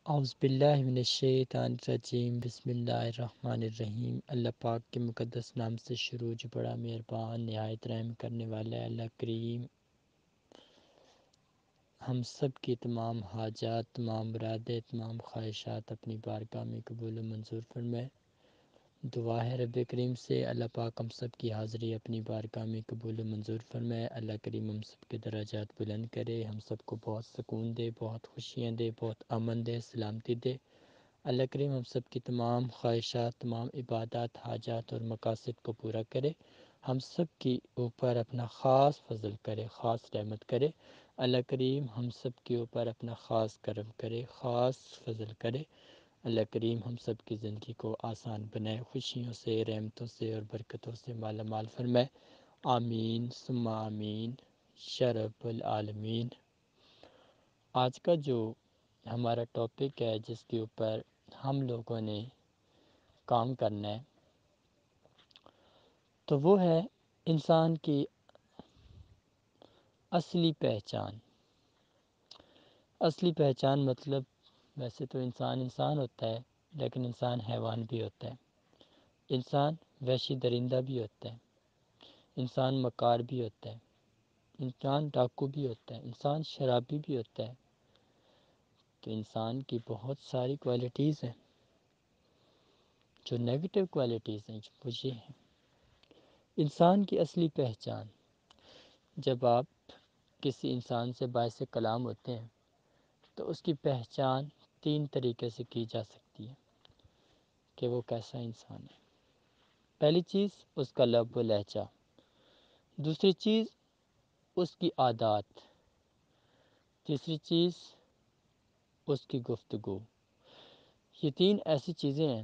اعوذ باللہ من الشیطان الرجیم، بسم اللہ الرحمن الرحیم۔ اللہ پاک کے مقدس نام سے شروع جو بڑا مہربان نہایت رحم کرنے والا ہے۔ اللہ کریم ہم سب کی تمام حاجات، تمام مرادیں، تمام خواہشات اپنی بارگاہ میں قبول و منظور فرمائے۔ دعا ہے رب کریم سے اللہ پاک ہم سب کی حاضری اپنی بارگاہ میں قبول و منظور فرمائے۔ اللہ کریم ہم سب کے درجات بلند کرے، ہم سب کو بہت سکون دے، بہت خوشیاں دے، بہت امن دے، سلامتی دے۔ اللہ کریم ہم سب کی تمام خواہشات، تمام عبادات، حاجات اور مقاصد کو پورا کرے، ہم سب کی اوپر اپنا خاص فضل کرے، خاص رحمت کرے۔ اللہ کریم ہم سب کے اوپر اپنا خاص کرم کرے، خاص فضل کرے۔ اللہ کریم ہم سب کی زندگی کو آسان بنائے، خوشیوں سے، رحمتوں سے اور برکتوں سے مالا مال فرمائے۔ آمین ثم آمین یا رب العالمین۔ آج کا جو ہمارا ٹاپک ہے جس کے اوپر ہم لوگوں نے کام کرنا ہے تو وہ ہے انسان کی اصلی پہچان۔ اصلی پہچان مطلب ویسے تو انسان ہوتا ہے، لیکن انسان حیوان بھی ہوتا ہے، انسان وحشی درندہ بھی ہوتا ہے، انسان مکار بھی ہوتا ہے، انسان ڈاکو بھی ہوتا ہے، انسان شرابی بھی ہوتا ہے۔ تو انسان کی بہت ساری کوالٹیز ہیں، جو نیگیٹو کوالٹیز ہیں وہ یہ ہیں۔ انسان کی اصلی پہچان، جب آپ کسی انسان سے باعث کلام ہوتے ہیں تو اس کی پہچان 3 طریقے سے کی جا سکتی ہے کہ وہ کیسا انسان ہے۔ پہلی چیز اس کا لب و لہجہ، دوسری چیز اس کی عادات، تیسری چیز اس کی گفتگو۔ یہ 3 ایسی چیزیں ہیں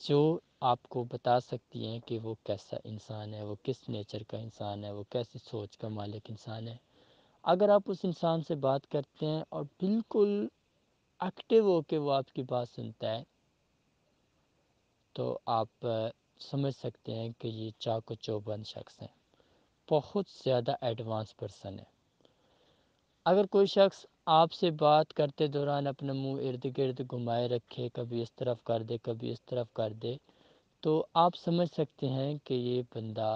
جو آپ کو بتا سکتی ہیں کہ وہ کیسا انسان ہے، وہ کس نیچر کا انسان ہے، وہ کیسی سوچ کا مالک انسان ہے۔ اگر آپ اس انسان سے بات کرتے ہیں اور بالکل ایکٹیو ہو کے وہ آپ کی بات سنتا ہے تو آپ سمجھ سکتے ہیں کہ یہ چاق و چوبند شخص ہیں، بہت زیادہ ایڈوانس پرسن ہے۔ اگر کوئی شخص آپ سے بات کرتے دوران اپنا منہ ارد گرد گھمائے رکھے، کبھی اس طرف کر دے، کبھی اس طرف کر دے، تو آپ سمجھ سکتے ہیں کہ یہ بندہ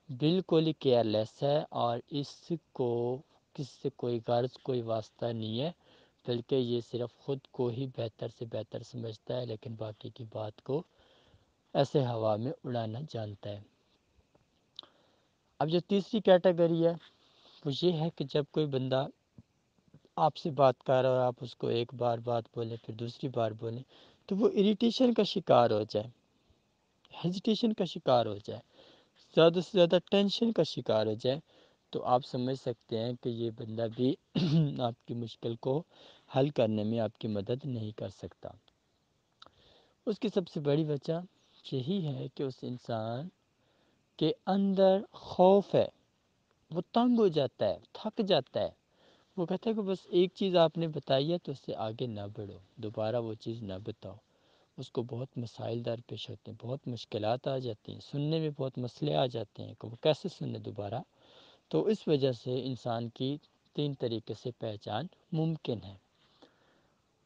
بالکل ہی کیئر لیس ہے اور اس کو کسی سے کوئی غرض، کوئی واسطہ نہیں ہے، بلکہ یہ صرف خود کو ہی بہتر سے بہتر سمجھتا ہے، لیکن باقی کی بات کو ایسے ہوا میں اڑانا جانتا ہے۔ اب جو تیسری کیٹیگری ہے وہ یہ ہے کہ جب کوئی بندہ آپ سے بات کر رہا اور آپ اس کو ایک بار بات بولیں، پھر دوسری بار بولیں، تو وہ اریٹیشن کا شکار ہو جائے، ہیزیٹیشن کا شکار ہو جائے، زیادہ سے زیادہ ٹینشن کا شکار ہو جائے، تو آپ سمجھ سکتے ہیں کہ یہ بندہ بھی آپ کی مشکل کو حل کرنے میں آپ کی مدد نہیں کر سکتا۔ اس کی سب سے بڑی وجہ یہی ہے کہ اس انسان کے اندر خوف ہے، وہ تنگ ہو جاتا ہے، تھک جاتا ہے، وہ کہتا ہے کہ بس ایک چیز آپ نے بتائی ہے تو اس سے آگے نہ بڑھو، دوبارہ وہ چیز نہ بتاؤ۔ اس کو بہت مسائل درپیش ہوتے ہیں، بہت مشکلات آ جاتی ہیں، سننے میں بہت مسئلے آ جاتے ہیں کہ وہ کیسے سنے دوبارہ۔ تو اس وجہ سے انسان کی 3 طریقے سے پہچان ممکن ہے۔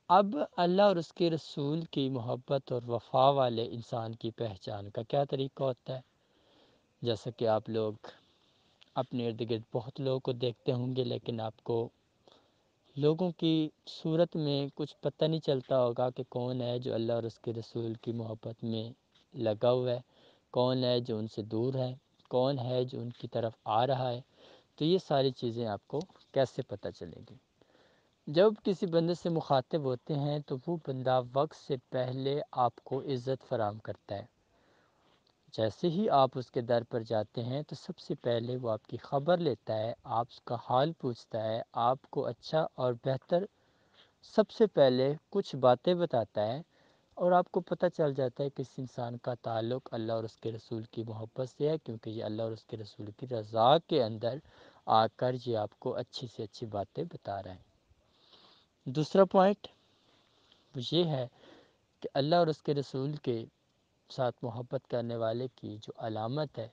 اب اللہ اور اس کے رسول کی محبت اور وفا والے انسان کی پہچان کا کیا طریقہ ہوتا ہے؟ جیسا کہ آپ لوگ اپنے ارد گرد بہت لوگوں کو دیکھتے ہوں گے، لیکن آپ کو لوگوں کی صورت میں کچھ پتہ نہیں چلتا ہوگا کہ کون ہے جو اللہ اور اس کے رسول کی محبت میں لگا ہوا ہے، کون ہے جو ان سے دور ہے، کون ہے جو ان کی طرف آ رہا ہے۔ تو یہ ساری چیزیں آپ کو کیسے پتہ چلے گی؟ جب کسی بندے سے مخاطب ہوتے ہیں تو وہ بندہ وقت سے پہلے آپ کو عزت فراہم کرتا ہے۔ جیسے ہی آپ اس کے در پر جاتے ہیں تو سب سے پہلے وہ آپ کی خبر لیتا ہے، آپ کا حال پوچھتا ہے، آپ کو اچھا اور بہتر سب سے پہلے کچھ باتیں بتاتا ہے، اور آپ کو پتہ چل جاتا ہے کہ اس انسان کا تعلق اللہ اور اس کے رسول کی محبت سے ہے، کیونکہ یہ اللہ اور اس کے رسول کی رضا کے اندر آ کر یہ آپ کو اچھی سے اچھی باتیں بتا رہا ہے۔ دوسرا پوائنٹ وہ یہ ہے کہ اللہ اور اس کے رسول کے ساتھ محبت کرنے والے کی جو علامت ہے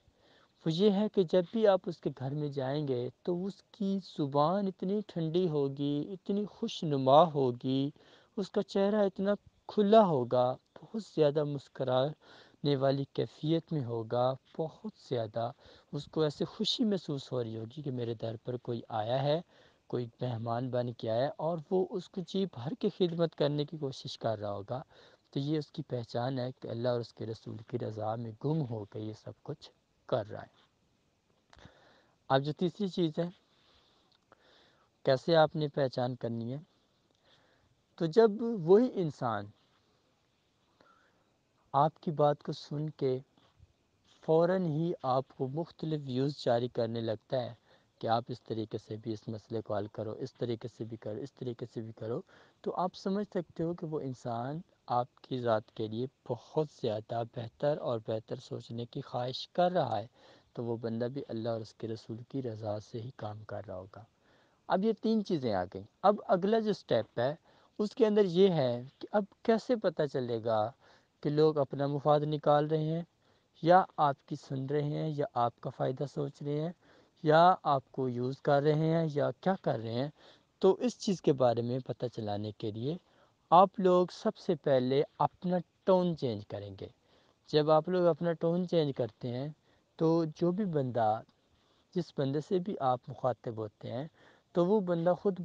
وہ یہ ہے کہ جب بھی آپ اس کے گھر میں جائیں گے تو اس کی زبان اتنی ٹھنڈی ہوگی، اتنی خوش نما ہوگی، اس کا چہرہ اتنا کھلا ہوگا، بہت زیادہ مسکرانے والی کیفیت میں ہوگا، بہت زیادہ اس کو ایسے خوشی محسوس ہو رہی ہوگی کہ میرے در پر کوئی آیا ہے، کوئی مہمان بن کے آیا ہے، اور وہ اس کو جی بھر کے خدمت کرنے کی کوشش کر رہا ہوگا۔ تو یہ اس کی پہچان ہے کہ اللہ اور اس کے رسول کی رضا میں گم ہو کے یہ سب کچھ کر رہا ہے۔ اب جو تیسری چیز ہے، کیسے آپ نے پہچان کرنی ہے، تو جب وہی انسان آپ کی بات کو سن کے فوراً ہی آپ کو مختلف ویوز جاری کرنے لگتا ہے کہ آپ اس طریقے سے بھی اس مسئلے کو حل کرو، اس طریقے سے بھی کرو، اس طریقے سے بھی کرو، تو آپ سمجھ سکتے ہو کہ وہ انسان آپ کی ذات کے لیے بہت زیادہ بہتر اور بہتر سوچنے کی خواہش کر رہا ہے، تو وہ بندہ بھی اللہ اور اس کے رسول کی رضا سے ہی کام کر رہا ہوگا۔ اب یہ تین چیزیں آ گئیں۔ اب اگلا جو سٹیپ ہے اس کے اندر یہ ہے کہ اب کیسے پتہ چلے گا کہ لوگ اپنا مفاد نکال رہے ہیں، یا آپ کی سن رہے ہیں، یا آپ کا فائدہ سوچ رہے ہیں، یا آپ کو یوز کر رہے ہیں، یا کیا کر رہے ہیں۔ تو اس چیز کے بارے میں پتہ چلانے کے لیے آپ لوگ سب سے پہلے اپنا ٹون چینج کریں گے۔ جب آپ لوگ اپنا ٹون چینج کرتے ہیں تو جو بھی بندہ، جس بندے سے بھی آپ مخاطب ہوتے ہیں، تو وہ بندہ خود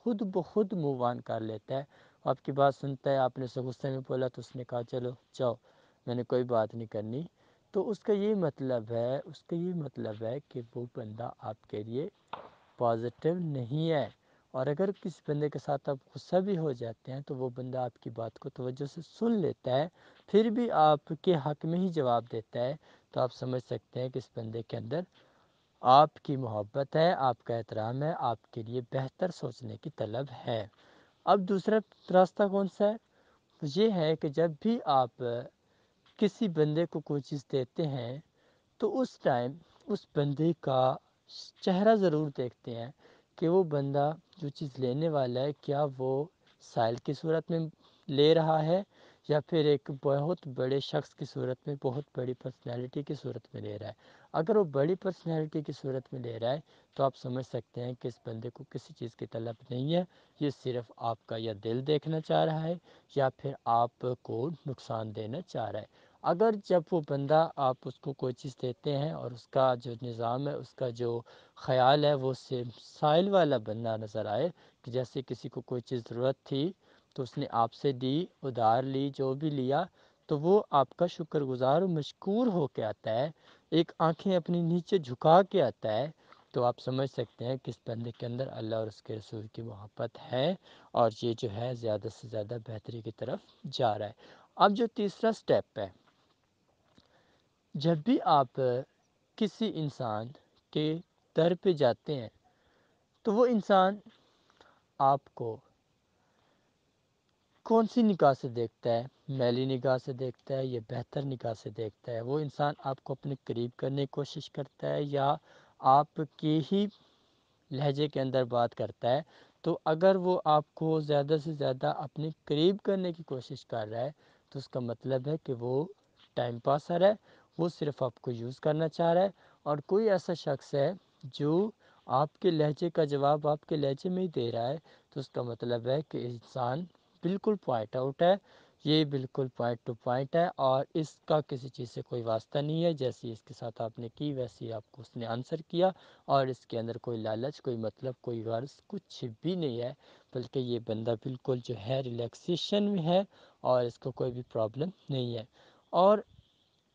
بخود موو آن کر لیتا ہے، آپ کی بات سنتا ہے۔ آپ نے اسے غصے میں بولا تو اس نے کہا چلو جاؤ، میں نے کوئی بات نہیں کرنی۔ تو اس کا یہ مطلب ہے کہ وہ بندہ آپ کے لیے پازیٹیو نہیں ہے۔ اور اگر کسی بندے کے ساتھ آپ غصہ بھی ہو جاتے ہیں تو وہ بندہ آپ کی بات کو توجہ سے سن لیتا ہے، پھر بھی آپ کے حق میں ہی جواب دیتا ہے، تو آپ سمجھ سکتے ہیں کہ اس بندے کے اندر آپ کی محبت ہے، آپ کا احترام ہے، آپ کے لیے بہتر سوچنے کی طلب ہے۔ اب دوسرا راستہ کون سا ہے؟ یہ ہے کہ جب بھی آپ کسی بندے کو کوئی چیز دیتے ہیں تو اس ٹائم اس بندے کا چہرہ ضرور دیکھتے ہیں کہ وہ بندہ جو چیز لینے والا ہے، کیا وہ سائل کی صورت میں لے رہا ہے، یا پھر ایک بہت بڑے شخص کی صورت میں، بہت بڑی پرسنالٹی کی صورت میں لے رہا ہے۔ اگر وہ بڑی پرسنالٹی کی صورت میں لے رہا ہے تو آپ سمجھ سکتے ہیں کہ اس بندے کو کسی چیز کی طلب نہیں ہے، یہ صرف آپ کا یا دل دیکھنا چاہ رہا ہے یا پھر آپ کو نقصان دینا چاہ رہا ہے۔ اگر جب وہ بندہ آپ اس کو کوئی چیز دیتے ہیں اور اس کا جو نظام ہے، اس کا جو خیال ہے، وہ صرف سائل والا بندہ نظر آئے کہ جیسے کسی کو کوئی چیز ضرورت تھی تو اس نے آپ سے دی، ادھار لی، جو بھی لیا، تو وہ آپ کا شکر گزار و مشکور ہو کے آتا ہے، ایک آنکھیں اپنی نیچے جھکا کے آتا ہے، تو آپ سمجھ سکتے ہیں کہ اس بندے کے اندر اللہ اور اس کے رسول کی محبت ہے، اور یہ جو ہے زیادہ سے زیادہ بہتری کی طرف جا رہا ہے۔ اب جو تیسرا سٹیپ ہے، جب بھی آپ کسی انسان کے در پہ جاتے ہیں تو وہ انسان آپ کو کون سی نگاہ سے دیکھتا ہے؟ میلی نگاہ سے دیکھتا ہے یا بہتر نگاہ سے دیکھتا ہے؟ وہ انسان آپ کو اپنے قریب کرنے کی کوشش کرتا ہے یا آپ کے ہی لہجے کے اندر بات کرتا ہے؟ تو اگر وہ آپ کو زیادہ سے زیادہ اپنے قریب کرنے کی کوشش کر رہا ہے تو اس کا مطلب ہے کہ وہ ٹائم پاسر ہے، وہ صرف آپ کو یوز کرنا چاہ رہا ہے۔ اور کوئی ایسا شخص ہے جو آپ کے لہجے کا جواب آپ کے لہجے میں ہی دے رہا ہے، تو اس کا مطلب ہے کہ انسان بالکل پوائنٹ آؤٹ ہے، یہ بالکل پوائنٹ ٹو پوائنٹ ہے، اور اس کا کسی چیز سے کوئی واسطہ نہیں ہے۔ جیسی اس کے ساتھ آپ نے کی ویسی آپ کو اس نے آنسر کیا، اور اس کے اندر کوئی لالچ، کوئی مطلب، کوئی غرض کچھ بھی نہیں ہے، بلکہ یہ بندہ بالکل جو ہے ریلیکسیشن میں ہے اور اس کو کوئی بھی پرابلم نہیں ہے۔ اور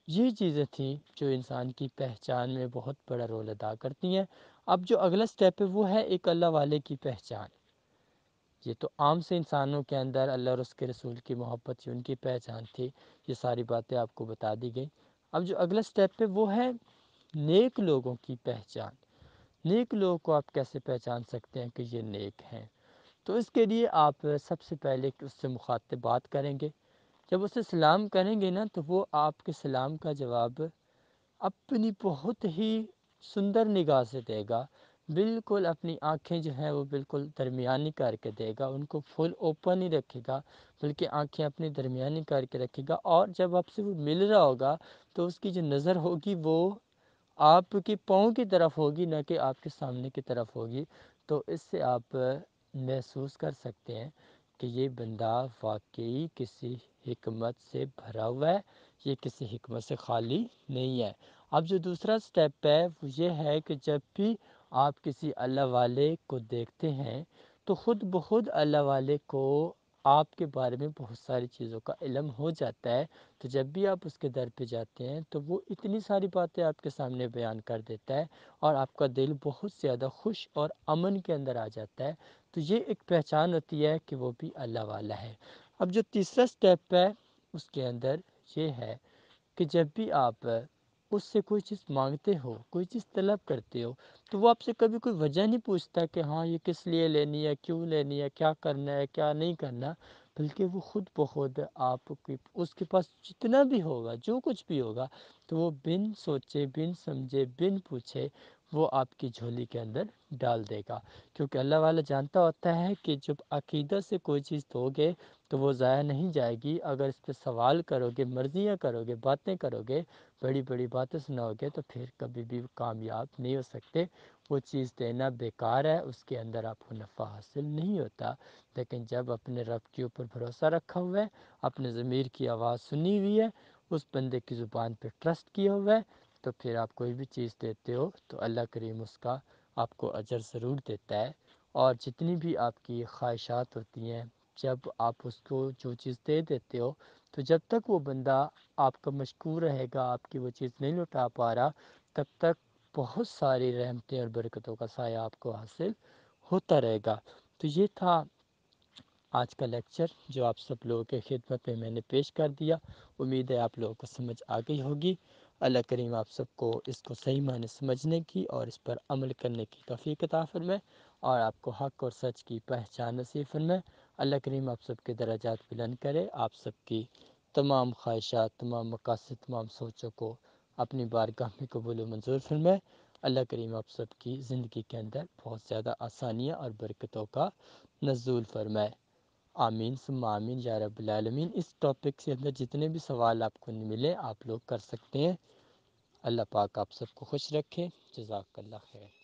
یہ چیزیں تھیں جو انسان کی پہچان میں بہت بڑا رول ادا کرتی ہیں۔ اب جو اگلا سٹیپ ہے وہ ہے ایک اللہ والے کی پہچان۔ یہ تو عام سے انسانوں کے اندر اللہ اور اس کے رسول کی محبت، ان کی پہچان تھی، یہ ساری باتیں آپ کو بتا دی گئی۔ اب جو اگلا سٹیپ ہے وہ ہے نیک لوگوں کی پہچان۔ نیک لوگوں کو آپ کیسے پہچان سکتے ہیں کہ یہ نیک ہیں؟ تو اس کے لیے آپ سب سے پہلے اس سے مخاطب بات کریں گے، جب اسے سلام کریں گے نا تو وہ آپ کے سلام کا جواب اپنی بہت ہی سندر نگاہ سے دے گا، بالکل اپنی آنکھیں جو ہیں وہ بالکل درمیانی کر کے دے گا، ان کو فل اوپن ہی رکھے گا، بلکہ آنکھیں اپنی درمیانی کر کے رکھے گا، اور جب آپ سے وہ مل رہا ہوگا تو اس کی جو نظر ہوگی وہ آپ کی پاؤں کی طرف ہوگی، نہ کہ آپ کے سامنے کی طرف ہوگی، تو اس سے آپ محسوس کر سکتے ہیں کہ یہ بندہ واقعی کسی حکمت سے بھرا ہوا ہے، یہ کسی حکمت سے خالی نہیں ہے۔ اب جو دوسرا سٹیپ ہے وہ یہ ہے کہ جب بھی آپ کسی اللہ والے کو دیکھتے ہیں تو خود بخود اللہ والے کو آپ کے بارے میں بہت ساری چیزوں کا علم ہو جاتا ہے، تو جب بھی آپ اس کے در پہ جاتے ہیں تو وہ اتنی ساری باتیں آپ کے سامنے بیان کر دیتا ہے اور آپ کا دل بہت زیادہ خوش اور امن کے اندر آ جاتا ہے۔ تو یہ ایک پہچان ہوتی ہے کہ وہ بھی اللہ والا ہے۔ اب جو تیسرا سٹیپ ہے اس کے اندر یہ ہے کہ جب بھی آپ اس سے کوئی چیز مانگتے ہو، کوئی چیز طلب کرتے ہو، تو وہ آپ سے کبھی کوئی وجہ نہیں پوچھتا کہ ہاں یہ کس لیے لینی ہے، کیوں لینی ہے، کیا کرنا ہے، کیا نہیں کرنا، بلکہ وہ خود بخود آپ کی اس کے پاس جتنا بھی ہوگا، جو کچھ بھی ہوگا، تو وہ بن سوچے، بن سمجھے، بن پوچھے وہ آپ کی جھولی کے اندر ڈال دے گا، کیونکہ اللہ والا جانتا ہوتا ہے کہ جب عقیدت سے کوئی چیز دو گے تو وہ ضائع نہیں جائے گی۔ اگر اس پہ سوال کرو گے، مرضیاں کرو گے، باتیں کرو گے، بڑی بڑی باتیں سناؤ گے، تو پھر کبھی بھی کامیاب نہیں ہو سکتے۔ وہ چیز دینا بیکار ہے، اس کے اندر آپ کو نفع حاصل نہیں ہوتا۔ لیکن جب اپنے رب کے اوپر بھروسہ رکھا ہوا ہے، اپنے ضمیر کی آواز سنی ہوئی ہے، اس بندے کی زبان پہ ٹرسٹ کیا ہوا ہے، تو پھر آپ کوئی بھی چیز دیتے ہو تو اللہ کریم اس کا آپ کو اجر ضرور دیتا ہے۔ اور جتنی بھی آپ کی خواہشات ہوتی ہیں، جب آپ اس کو جو چیز دے دیتے ہو، تو جب تک وہ بندہ آپ کا مشکور رہے گا، آپ کی وہ چیز نہیں لوٹا پا رہا، تب تک بہت ساری رحمتیں اور برکتوں کا سایہ آپ کو حاصل ہوتا رہے گا۔ تو یہ تھا آج کا لیکچر جو آپ سب لوگوں کے خدمت میں نے پیش کر دیا۔ امید ہے آپ لوگوں کو سمجھ آ گئی ہوگی۔ اللہ کریم آپ سب کو اس کو صحیح معنی سمجھنے کی اور اس پر عمل کرنے کی توفیق عطا فرمائے، اور آپ کو حق اور سچ کی پہچان نصیب فرمائے۔ اللہ کریم آپ سب کے درجات بلند کرے، آپ سب کی تمام خواہشات، تمام مقاصد، تمام سوچوں کو اپنی بارگاہ میں قبول و منظور فرمائے۔ اللہ کریم آپ سب کی زندگی کے اندر بہت زیادہ آسانیاں اور برکتوں کا نزول فرمائے۔ آمین ثم آمین یا رب العالمین۔ اس ٹاپک سے اندر جتنے بھی سوال آپ کو ملے آپ لوگ کر سکتے ہیں۔ اللہ پاک آپ سب کو خوش رکھے۔ جزاک اللہ خیر۔